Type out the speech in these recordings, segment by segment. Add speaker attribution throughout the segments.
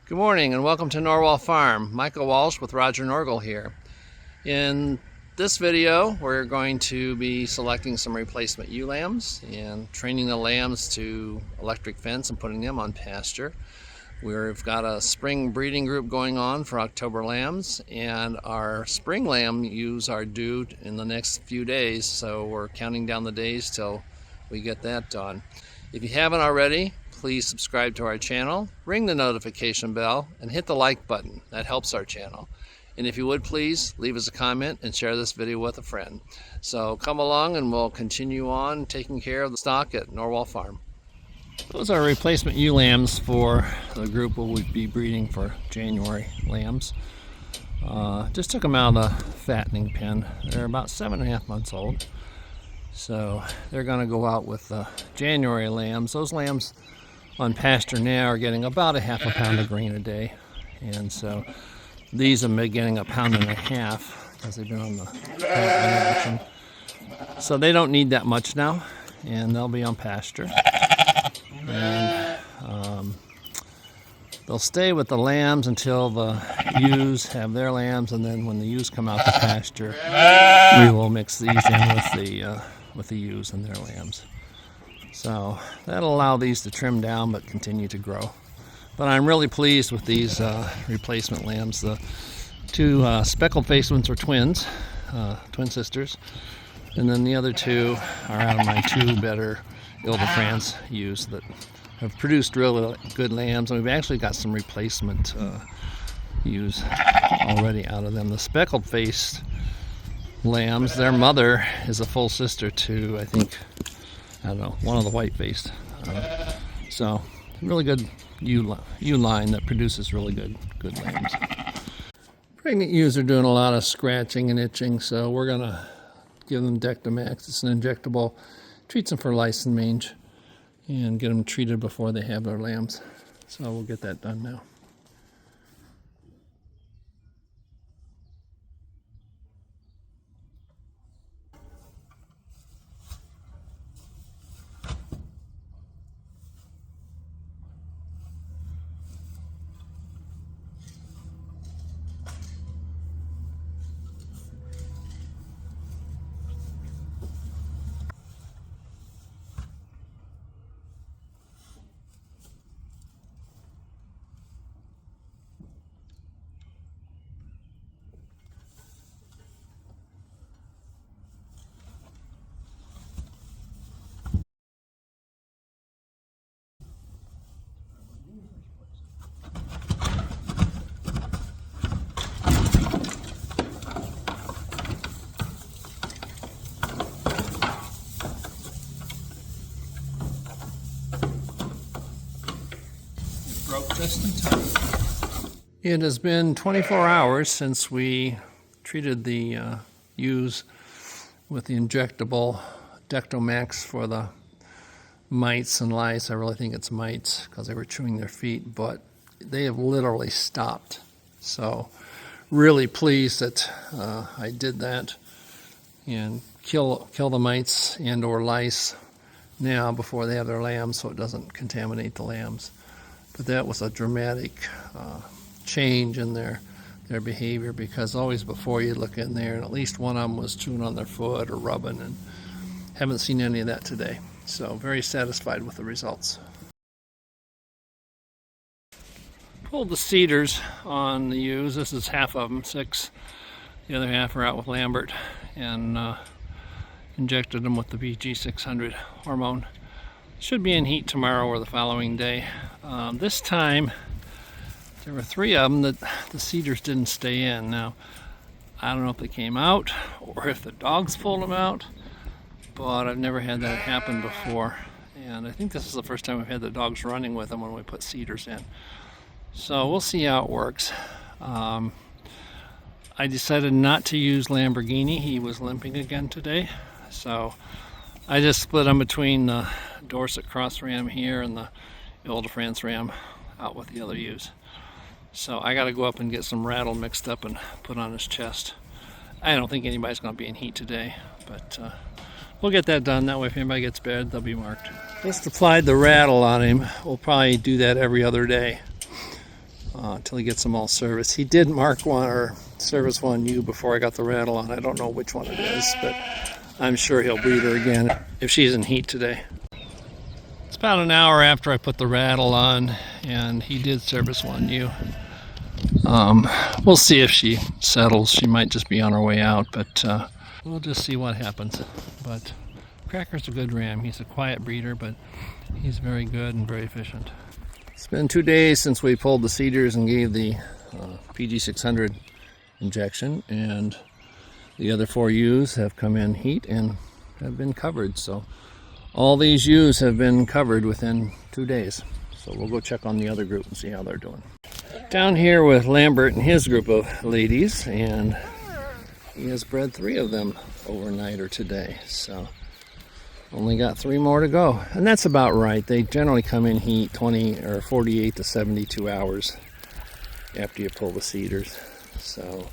Speaker 1: Good morning and welcome to Norwal Farm. Michael Walsh with Roger Norgel here. In this video we're going to be selecting some replacement ewe lambs and training the lambs to electric fence and putting them on pasture. We've got a spring breeding group going on for October lambs, and our spring lamb ewes are due in the next few days, so we're counting down the days till we get that done. If you haven't already, please subscribe to our channel, ring the notification bell, and hit the like button. That helps our channel. And if you would please, leave us a comment and share this video with a friend. So come along and we'll continue on taking care of the stock at Norwal Farm. Those are replacement ewe lambs for the group we'll be breeding for January lambs. Just took them out of the fattening pen. They're about 7.5 months old. So they're going to go out with the January lambs. Those lambs on pasture now are getting about a half a pound of grain a day, and so these have been getting 1.5 pounds because they've been on the fattening action. So they don't need that much now, and they'll be on pasture. And they'll stay with the lambs until the ewes have their lambs, and then when the ewes come out to pasture, we will mix these in with the ewes and their lambs. So that'll allow these to trim down but continue to grow. But I'm really pleased with these replacement lambs. The two speckled faced ones are twins, twin sisters, and then the other two are out of my two better Ile-de-France ewes that have produced really good lambs, and we've actually got some replacement ewes already out of them. The speckled faced lambs, their mother is a full sister to, I don't know, one of the white-faced. So really good ewe line that produces really good lambs. Pregnant ewes are doing a lot of scratching and itching, so we're going to give them Dectomax. It's an injectable. Treats them for lice and mange and get them treated before they have their lambs. So we'll get that done now. Just in time. It has been 24 hours since we treated the ewes with the injectable Dectomax for the mites and lice. I really think it's mites because they were chewing their feet, but they have literally stopped. So really pleased that I did that and kill the mites and or lice now before they have their lambs, so it doesn't contaminate the lambs. But that was a dramatic change in their behavior, because always before you look in there and at least one of them was chewing on their foot or rubbing, and haven't seen any of that today. So very satisfied with the results. Pulled the cedars on the ewes. This is half of them, 6. The other half are out with Lambert, and injected them with the BG600 hormone. Should be in heat tomorrow or the following day. This time there were 3 of them that the cedars didn't stay in. Now I don't know if they came out or if the dogs pulled them out, but I've never had that happen before, and I think this is the first time we've had the dogs running with them when we put cedars in. So we'll see how it works. I decided not to use Lamborghini. He was limping again today, so I just split them between the Dorset Cross Ram here and the Ile-de-France Ram out with the other ewes. So I got to go up and get some rattle mixed up and put on his chest. I don't think anybody's going to be in heat today, but we'll get that done. That way if anybody gets bad, they'll be marked. Just applied the rattle on him. We'll probably do that every other day. until he gets them all serviced. He did mark one or service one ewe before I got the rattle on. I don't know which one it is, but I'm sure he'll breed her again if she's in heat today. It's about an hour after I put the rattle on, and he did service one ewe. We'll see if she settles. She might just be on her way out, but we'll just see what happens. But Cracker's a good ram. He's a quiet breeder, but he's very good and very efficient. It's been 2 days since we pulled the cedars and gave the PG600 injection, and the other 4 ewes have come in heat and have been covered. So all these ewes have been covered within 2 days. So we'll go check on the other group and see how they're doing. Down here with Lambert and his group of ladies, and he has bred 3 of them overnight or today. So only got 3 more to go, and that's about right. They generally come in heat 20 or 48 to 72 hours after you pull the cedars. So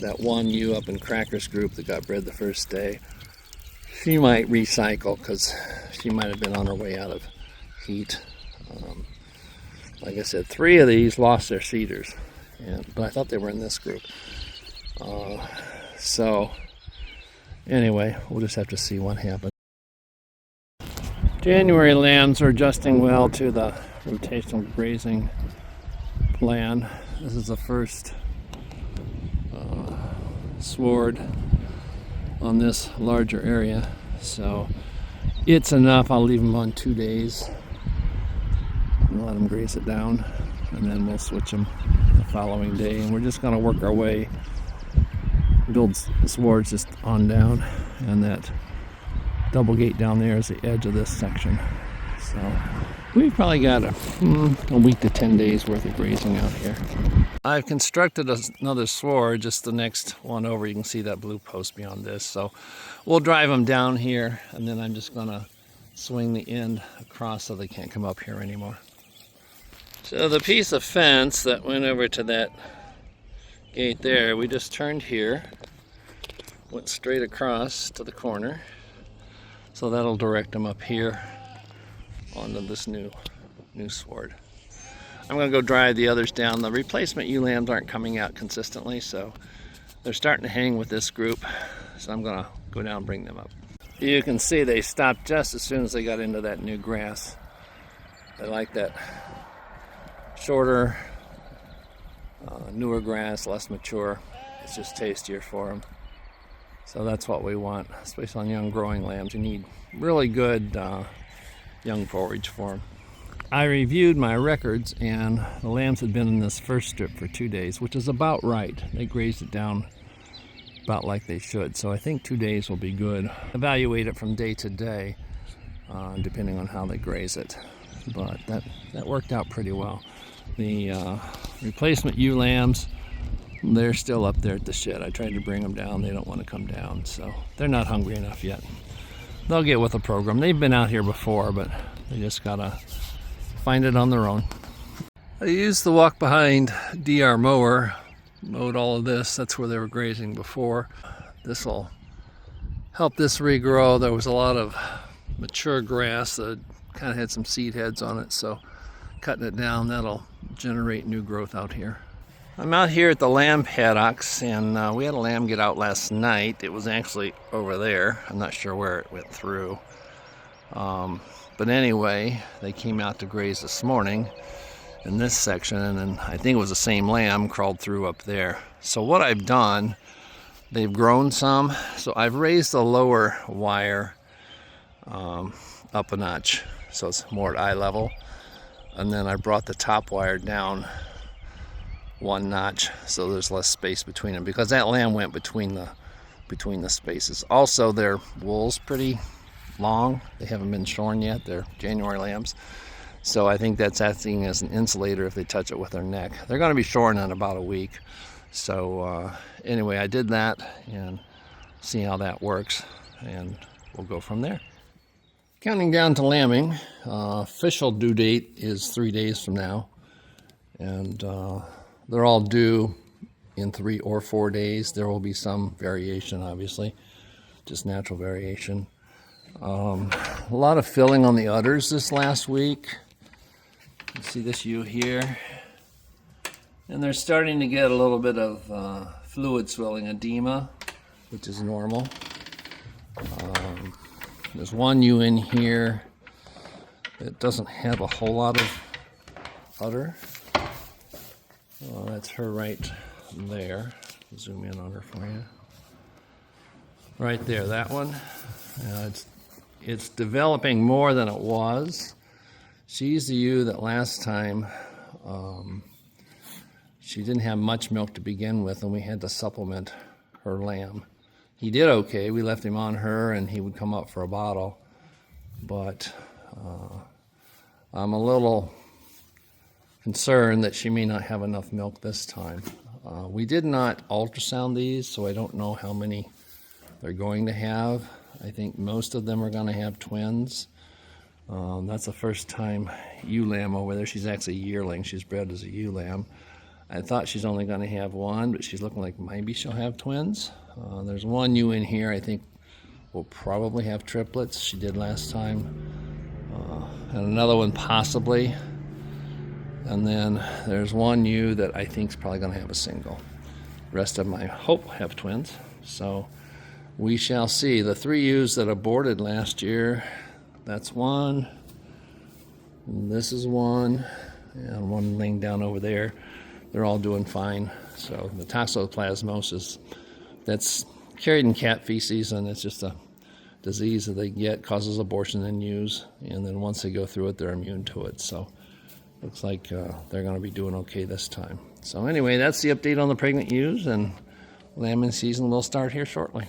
Speaker 1: that one ewe up in Cracker's group that got bred the first day, she might recycle because she might have been on her way out of heat. Like I said, 3 of these lost their cedars, but I thought they were in this group. So anyway, we'll just have to see what happens. January lambs are adjusting well to the rotational grazing plan. This is the first sward on this larger area, so it's enough. I'll leave them on 2 days and let them graze it down, and then we'll switch them the following day, and we're just going to work our way, build swards just on down, and that double gate down there is the edge of this section. So we've probably got a week to 10 days worth of grazing out here. I've constructed another sward, just the next one over. You can see that blue post beyond this. So we'll drive them down here, and then I'm just going to swing the end across so they can't come up here anymore. So the piece of fence that went over to that gate there, we just turned here, went straight across to the corner. So that'll direct them up here onto this new sward. I'm going to go drive the others down. The replacement ewe lambs aren't coming out consistently, so they're starting to hang with this group. So I'm going to go down and bring them up. You can see they stopped just as soon as they got into that new grass. They like that shorter, newer grass, less mature. It's just tastier for them. So that's what we want, especially on young growing lambs. You need really good young forage for them. I reviewed my records, and the lambs had been in this first strip for 2 days, which is about right. They grazed it down about like they should, so I think 2 days will be good. Evaluate it from day to day, depending on how they graze it. But that worked out pretty well. The replacement ewe lambs, they're still up there at the shed. I tried to bring them down. They don't want to come down, so they're not hungry enough yet. They'll get with the program. They've been out here before, but they just gotta find it on their own. I used the walk behind DR mower, mowed all of this. That's where they were grazing before. This will help this regrow. There was a lot of mature grass that kind of had some seed heads on it, so cutting it down, that'll generate new growth out here. I'm out here at the lamb paddocks, and we had a lamb get out last night. It was actually over there. I'm not sure where it went through. But anyway, they came out to graze this morning in this section, and then I think it was the same lamb crawled through up there. So what I've done, they've grown some, so I've raised the lower wire up a notch, so it's more at eye level. And then I brought the top wire down 1 notch, so there's less space between them, because that lamb went between the spaces. Also, their wool's pretty long. They haven't been shorn yet. They're January lambs, so I think that's acting as an insulator if they touch it with their neck. They're going to be shorn in about a week. So anyway, I did that and see how that works, and we'll go from there. Counting down to lambing. Official due date is 3 days from now, and they're all due in 3 or 4 days. There will be some variation, obviously, just natural variation. A lot of filling on the udders this last week. You see this ewe here, and they're starting to get a little bit of fluid swelling, edema, which is normal. There's one ewe in here that doesn't have a whole lot of udder. Oh, that's her right there. Zoom in on her for you. Right there, that one. It's developing more than it was. She's the ewe that last time she didn't have much milk to begin with, and we had to supplement her lamb. He did okay. We left him on her, and he would come up for a bottle. But I'm a little concerned that she may not have enough milk this time. We did not ultrasound these, so I don't know how many they're going to have. I think most of them are going to have twins. That's the first time ewe lamb over there. She's actually a yearling. She's bred as a ewe lamb. I thought she's only going to have one, but she's looking like maybe she'll have twins. There's one ewe in here I think will probably have triplets. She did last time. And another one possibly. And then there's one ewe that I think is probably going to have a single. The rest of them I hope have twins. So we shall see. The 3 ewes that aborted last year, that's one. And this is one. And one laying down over there. They're all doing fine. So the toxoplasmosis, that's carried in cat feces, and it's just a disease that they get, causes abortion in ewes, and then once they go through it, they're immune to it. So looks like they're going to be doing okay this time. So anyway, that's the update on the pregnant ewes, and lambing season will start here shortly.